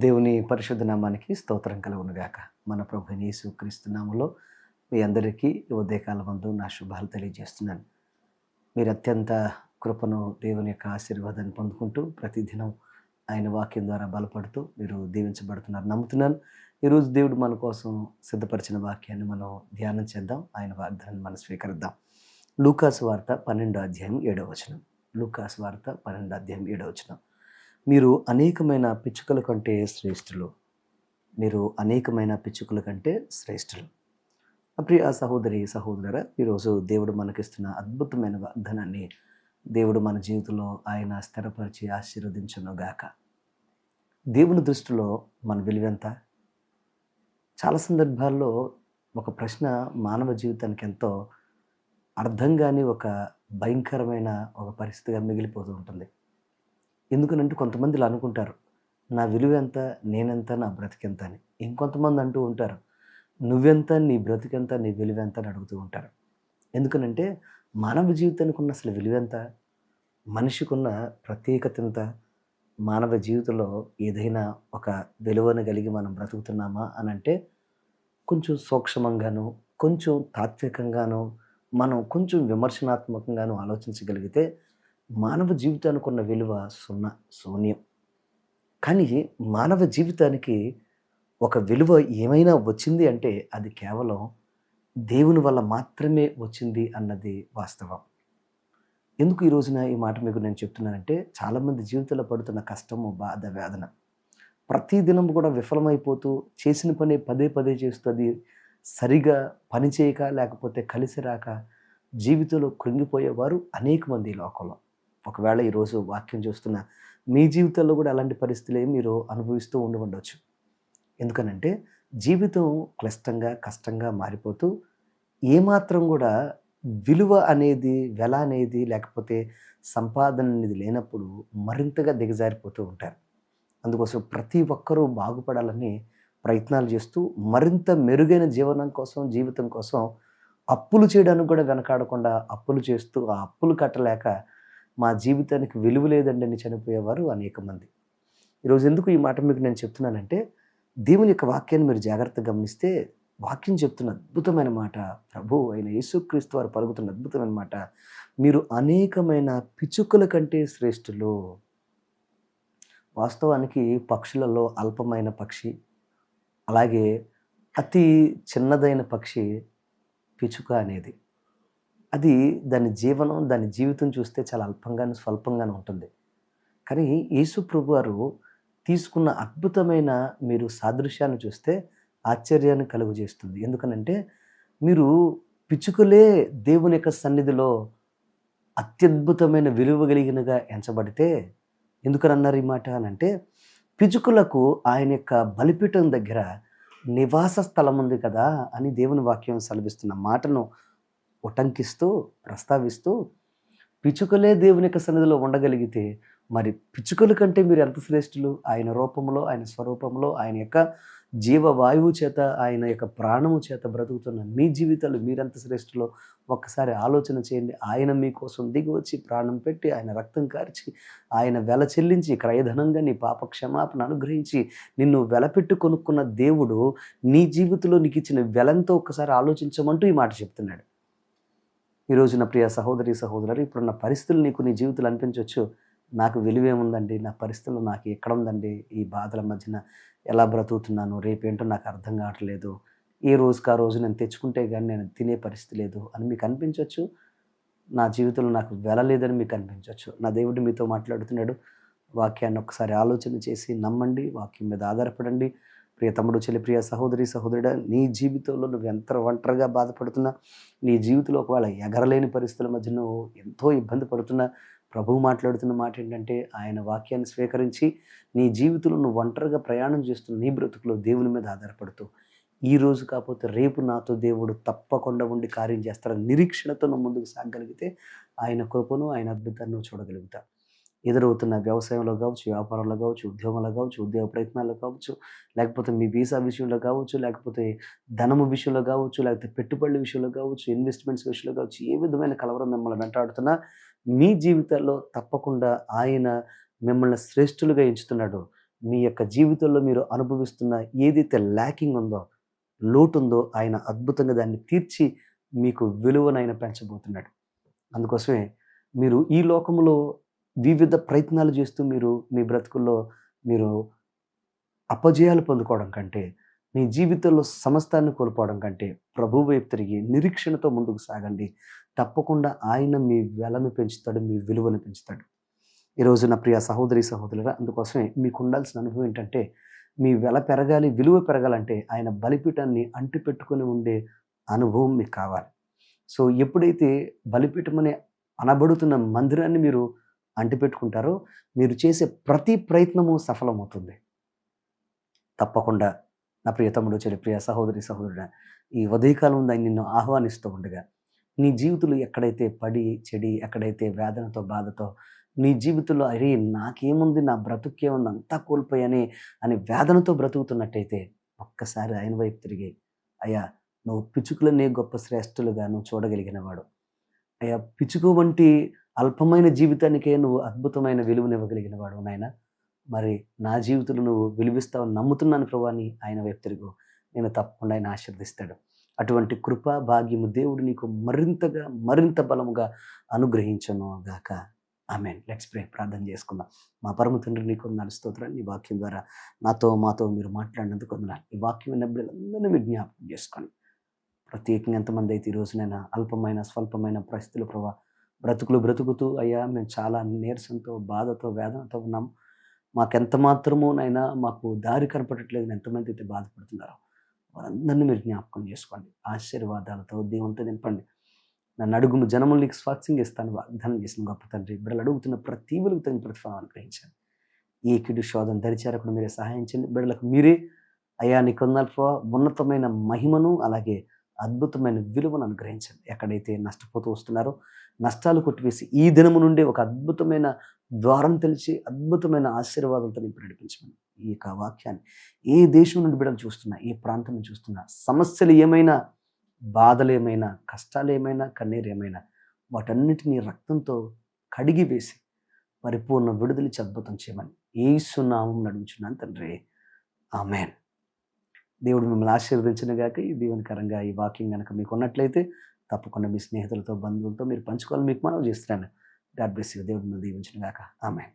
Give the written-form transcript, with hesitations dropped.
దేవుని పరిశుద్ధ నామానికి స్తోత్రం కలుగునుగాక. మన ప్రభువైన యేసుక్రీస్తు నామములో మీ అందరికీ ఈ ఉదయకాల మందు నా శుభాలు తెలియజేస్తున్నాను. మీరు అత్యంత కృపను దేవుని యొక్క ఆశీర్వాదాన్ని పొందుకుంటూ ప్రతిదినం ఆయన వాక్యం ద్వారా బలపడుతూ మీరు దీవించబడుతున్నారు నమ్ముతున్నాను. ఈరోజు దేవుడు మన కోసం సిద్ధపరిచిన వాక్యాన్ని మనం ధ్యానం చేద్దాం. ఆయన వాగ్దానాన్ని మనం స్వీకరిద్దాం. లూకాసు వార్త 12వ అధ్యాయం 7వ వచనం. లూకాసు వార్త 12వ అధ్యాయం 7వ వచనం. మీరు అనేకమైన పిచ్చుకల కంటే శ్రేష్ఠులు. మీరు అనేకమైన పిచ్చుకల కంటే శ్రేష్ఠులు. ప్రియ సహోదరి సహోదరులారా, ఈరోజు దేవుడు మనకిస్తున్న అద్భుతమైన వాగ్దానాన్ని దేవుడు మన జీవితంలో ఆయన స్థిరపరిచి ఆశీర్వదించునుగాక. దేవుని దృష్టిలో మన విలువెంత? చాలా సందర్భాల్లో ఒక ప్రశ్న మానవ జీవితానికి ఎంతో అర్థం కాని ఒక భయంకరమైన ఒక పరిస్థితిగా మిగిలిపోతూ ఉంటుంది. ఎందుకనంటే కొంతమంది ఇలా అనుకుంటారు, నా విలువ ఎంత, నేనెంత, నా బ్రతికెంత అని. ఇంకొంతమంది అంటూ ఉంటారు, నువ్వెంత, నీ బ్రతికెంత, నీ విలువెంత అని అడుగుతూ ఉంటారు. ఎందుకనంటే మానవ జీవితానికి ఉన్న అసలు విలువెంత, మనిషికున్న ప్రత్యేకత ఎంత, మానవ జీవితంలో ఏదైనా ఒక విలువను కలిగి మనం బ్రతుకుతున్నామా అని అంటే కొంచెం సూక్ష్మంగాను, కొంచెం తాత్వికంగాను, మనం కొంచెం విమర్శనాత్మకంగాను ఆలోచించగలిగితే మానవ జీవితానికి ఉన్న విలువ శూన్యం. కానీ మానవ జీవితానికి ఒక విలువ ఏమైనా వచ్చింది అంటే అది కేవలం దేవుని వల్ల మాత్రమే వచ్చింది అన్నది వాస్తవం. ఎందుకు ఈ రోజున ఈ మాట మీకు నేను చెప్తున్నానంటే, చాలామంది జీవితంలో పడుతున్న కష్టము, బాధ, వేదన ప్రతిదినం కూడా విఫలమైపోతూ చేసిన పని పదే పదే చేస్తూ అది సరిగా పని చేయక లేకపోతే కలిసి రాక జీవితంలో కృంగిపోయేవారు అనేక మంది ఈ లోకంలో. ఒకవేళ ఈరోజు వాక్యం చూస్తున్న మీ జీవితంలో కూడా అలాంటి పరిస్థితులే మీరు అనుభవిస్తూ ఉండవచ్చు. ఎందుకనంటే జీవితం క్లిష్టంగా, కష్టంగా మారిపోతూ ఏమాత్రం కూడా విలువ అనేది, వెల అనేది లేకపోతే సంపాదన అనేది లేనప్పుడు మరింతగా దిగజారిపోతూ ఉంటారు. అందుకోసం ప్రతి ఒక్కరూ బాగుపడాలని ప్రయత్నాలు చేస్తూ మరింత మెరుగైన జీవితం కోసం అప్పులు చేయడానికి కూడా వెనకాడకుండా అప్పులు చేస్తూ ఆ అప్పులు కట్టలేక మా జీవితానికి విలువ లేదండి అని చనిపోయేవారు అనేక మంది. ఈరోజు ఎందుకు ఈ మాట మీకు నేను చెప్తున్నానంటే, దేవుని యొక్క వాక్యాన్ని మీరు జాగ్రత్తగా గమనిస్తే వాక్యం చెప్తున్న అద్భుతమైన మాట, ప్రభువు అయిన యేసుక్రీస్తు వారు పలుకుతున్న అద్భుతమైన మాట, మీరు అనేకమైన పిచ్చుకల కంటే శ్రేష్ఠులు. వాస్తవానికి పక్షులలో అల్పమైన పక్షి, అలాగే అతి చిన్నదైన పక్షి పిచ్చుక అనేది. అది దాని జీవితం చూస్తే చాలా అల్పంగాను, స్వల్పంగాను ఉంటుంది. కానీ యేసు ప్రభువారు తీసుకున్న అద్భుతమైన మీరు సాదృశ్యాన్ని చూస్తే ఆశ్చర్యాన్ని కలుగజేస్తుంది. ఎందుకనంటే మీరు పిచ్చుకలే దేవుని యొక్క సన్నిధిలో అత్యద్భుతమైన విలువ కలిగినగా ఎంచబడితే, ఎందుకనన్నారు ఈ మాట అనంటే, పిచ్చుకలకు ఆయన యొక్క బలిపీఠం దగ్గర నివాస స్థలం ఉంది కదా అని దేవుని వాక్యం సెలవిస్తున్న మాటను ఉటంకిస్తూ, ప్రస్తావిస్తూ, పిచ్చుకలే దేవుని యొక్క సన్నిధిలో ఉండగలిగితే మరి పిచ్చుకల కంటే మీరు ఎంత శ్రేష్ఠులు? ఆయన రూపంలో, ఆయన స్వరూపంలో, ఆయన యొక్క జీవవాయువు చేత, ఆయన యొక్క ప్రాణము చేత బ్రతుకుతున్న మీ జీవితాలు మీరెంత శ్రేష్ఠులో ఒక్కసారి ఆలోచన చేయండి. ఆయన మీకోసం దిగి వచ్చి ప్రాణం పెట్టి, ఆయన రక్తం కార్చి, ఆయన వెల చెల్లించి క్రయధనంగా నీ పాప క్షమాపణ అనుగ్రహించి నిన్ను వెలపెట్టు కొనుక్కున్న దేవుడు నీ జీవితంలో నీకు ఇచ్చిన వెలంతో ఒక్కసారి ఆలోచించమంటూ ఈ మాట చెప్తున్నాడు. ఈరోజు నా ప్రియ సహోదరి సహోదరులు, ఇప్పుడున్న పరిస్థితులు నీకు నీ జీవితంలో అనిపించవచ్చు, నాకు విలువేముందండి, నా పరిస్థితులు నాకు ఎక్కడుందండి, ఈ బాధల మధ్యన ఎలా బ్రతుకుతున్నాను, రేపేంటో నాకు అర్థం కావట్లేదు, ఏ రోజుకి ఆ రోజు నేను తెచ్చుకుంటే కానీ నేను తినే పరిస్థితి లేదు అని మీకు అనిపించవచ్చు. నా జీవితంలో నాకు వెళ్ళలేదని మీకు అనిపించవచ్చు. నా దేవుడు మీతో మాట్లాడుతున్నాడు. వాక్యాన్ని ఒకసారి ఆలోచన చేసి నమ్మండి, వాక్యం మీద ఆధారపడండి. ప్రియ తమ్ముడు, చెల్లి, ప్రియ సహోదరి సహోదరుడా, నీ జీవితంలో నువ్వు ఎంత ఒంటరిగా బాధపడుతున్నా, నీ జీవితంలో ఒకవేళ ఎగరలేని పరిస్థితుల మధ్య నువ్వు ఎంతో ఇబ్బంది పడుతున్నా, ప్రభువు మాట్లాడుతున్న మాట ఏంటంటే, ఆయన వాక్యాన్ని స్వీకరించి నీ జీవితంలో నువ్వు ఒంటరిగా ప్రయాణం చేస్తున్న నీ బ్రతుకులో దేవుని మీద ఆధారపడుతూ, ఈ రోజు కాకపోతే రేపు నాతో దేవుడు తప్పకుండా ఉండి కార్యం చేస్తారని నిరీక్షణతో నువ్వు ముందుకు సాగగలిగితే ఆయన కృపను, ఆయన అద్భుతాన్ని నువ్వు చూడగలుగుతావు. ఎదురవుతున్న వ్యవసాయంలో కావచ్చు, వ్యాపారంలో కావచ్చు, ఉద్యోగంలో కావచ్చు, ఉద్యోగ ప్రయత్నాల్లో కావచ్చు, లేకపోతే మీ వీసా విషయంలో కావచ్చు, లేకపోతే ధనము విషయంలో కావచ్చు, లేకపోతే పెట్టుబడుల విషయంలో కావచ్చు, ఇన్వెస్ట్మెంట్స్ విషయంలో కావచ్చు, ఏ విధమైన కలవరం మిమ్మల్ని వెంటాడుతున్నా మీ జీవితాల్లో తప్పకుండా ఆయన మిమ్మల్ని శ్రేష్ఠులుగా ఎంచుతున్నాడు. మీ యొక్క జీవితంలో మీరు అనుభవిస్తున్న ఏదైతే ల్యాకింగ్ ఉందో, లోటు ఉందో ఆయన అద్భుతంగా దాన్ని తీర్చి మీకు విలువనైనా పెంచబోతున్నాడు. అందుకోసమే మీరు ఈ లోకంలో వివిధ ప్రయత్నాలు చేస్తూ మీరు మీ బ్రతుకుల్లో మీరు అపజయాలు పొందుకోవడం కంటే, మీ జీవితంలో సమస్తాన్ని కోల్పోవడం కంటే, ప్రభువు వైపు తిరిగి నిరీక్షణతో ముందుకు సాగండి. తప్పకుండా ఆయన మీ వెలను పెంచుతాడు, మీ విలువను పెంచుతాడు. ఈరోజు నా ప్రియ సహోదరి, సహోదరులారా, అందుకోసమే మీకుండాల్సిన అనుభవం ఏంటంటే, మీ వెల పెరగాలి, విలువ పెరగాలంటే ఆయన బలిపీఠాన్ని అంటిపెట్టుకొని ఉండే అనుభవం మీకు కావాలి. సో, ఎప్పుడైతే బలిపీఠం అనే అనబడుతున్న మందిరాన్ని మీరు అంటిపెట్టుకుంటారో, మీరు చేసే ప్రతి ప్రయత్నము సఫలమవుతుంది. తప్పకుండా నా ప్రియ తమ్ముడు, ప్రియ సహోదరి, సహోదరుడా, ఈ ఉదయకాలం ఆయన నిన్ను ఆహ్వానిస్తూ ఉండగా, నీ జీవితంలో ఎక్కడైతే పడి, చెడి, ఎక్కడైతే వేదనతో, బాధతో, నీ జీవితంలో అరే నాకేముంది, నా బ్రతుకేముంది, అంతా కోల్పోయానే అని వేదనతో బ్రతుకుతున్నట్టయితే, ఒక్కసారి ఆయన వైపు తిరిగి, అయ్యా నువ్వు పిచ్చుకలనే గొప్ప శ్రేష్ఠులుగా నువ్వు చూడగలిగిన వాడు. అయ్యా పిచ్చుక వంటి అల్పమైన జీవితానికే నువ్వు అద్భుతమైన విలువనివ్వగలిగిన వాడు నాయన. మరి నా జీవితంలో నువ్వు విలువిస్తావని నమ్ముతున్నాను ప్రభు అని ఆయన వైపు తిరుగు. నేను తప్పకుండా ఆయన ఆశీర్దిస్తాడు. అటువంటి కృప, భాగ్యము దేవుడు నీకు మరింతగా, మరింత బలముగా అనుగ్రహించును గాక. ఆమేన్. Let's pray. ప్రార్థన చేసుకుందాం. మా పరమ తండ్రి నీకు వందనాలు, స్తోత్రాలు. నీ వాక్యం ద్వారా మాతో మీరు మాట్లాడినందుకు వందనాలు. ఈ వాక్యం విన్న బిడ్డలందరినీ మీరు జ్ఞాపకం చేసుకోండి. ప్రత్యేకంగా ఎంతమంది అయితే ఈ రోజునైనా అల్పమైన, స్వల్పమైన పరిస్థితులు ప్రభా బ్రతుకుతూ అయ్యా మేము చాలా నీరసంతో, బాధతో, వేదనతో ఉన్నాం. మాకెంత మాత్రమూ నైనా మాకు దారి కనపడట్లేదు అని ఎంతమంది అయితే బాధపడుతున్నారో వారందరినీ మీరు జ్ఞాపకం చేసుకోండి. ఆశీర్వాదాలతో దీవంతో నింపండి. నన్ను అడుగుము జనములు నీకు స్వాస్థ్యంగా ఇస్తాను వాగ్దానం చేసిన గొప్ప తండ్రి. బిడ్డలు అడుగుతున్న ప్రతి వెలుగు తగిన ప్రతిఫలం అనుగ్రహించండి. ఏ కిడు శోధన దరిచేరకుండా మీరే సహాయం చేయండి. బిడ్డలకు మీరే అయ్యా నీకు వందనాలు ప్రభా, ఉన్నతమైన మహిమను అలాగే అద్భుతమైన విలువను అనుగ్రహించండి. ఎక్కడైతే నష్టపోతూ వస్తున్నారో నష్టాలు కొట్టివేసి ఈ దినము నుండి ఒక అద్భుతమైన ద్వారం తెలిసి అద్భుతమైన ఆశీర్వాదాలతో నింపి నడిపించమని ఈ యొక్క వాక్యాన్ని ఏ దేశం నుండి బిడ్డలు చూస్తున్నా, ఏ ప్రాంతం నుంచి చూస్తున్నా, సమస్యలు ఏమైనా, బాధలు ఏమైనా, కష్టాలు ఏమైనా, కన్నీరు ఏమైనా వాటన్నిటినీ రక్తంతో కడిగి వేసి పరిపూర్ణ విడుదలిచ్చి అద్భుతం చేయమని యేసు నామం నడుచున్నాను తండ్రి. ఆమేన్. దేవుడు మిమ్మల్ని ఆశీర్వదించిన గాక. ఈ దీవెనకరంగా ఈ వాక్యం కనుక మీకు ఉన్నట్లయితే తప్పకుండా మీ స్నేహితులతో, బంధువులతో మీరు పంచుకోవాలని మీకు మనవి చేస్తున్నాను. God bless you. దేవుడు మిమ్మల్ని దీవించును గాక. ఆమేన్.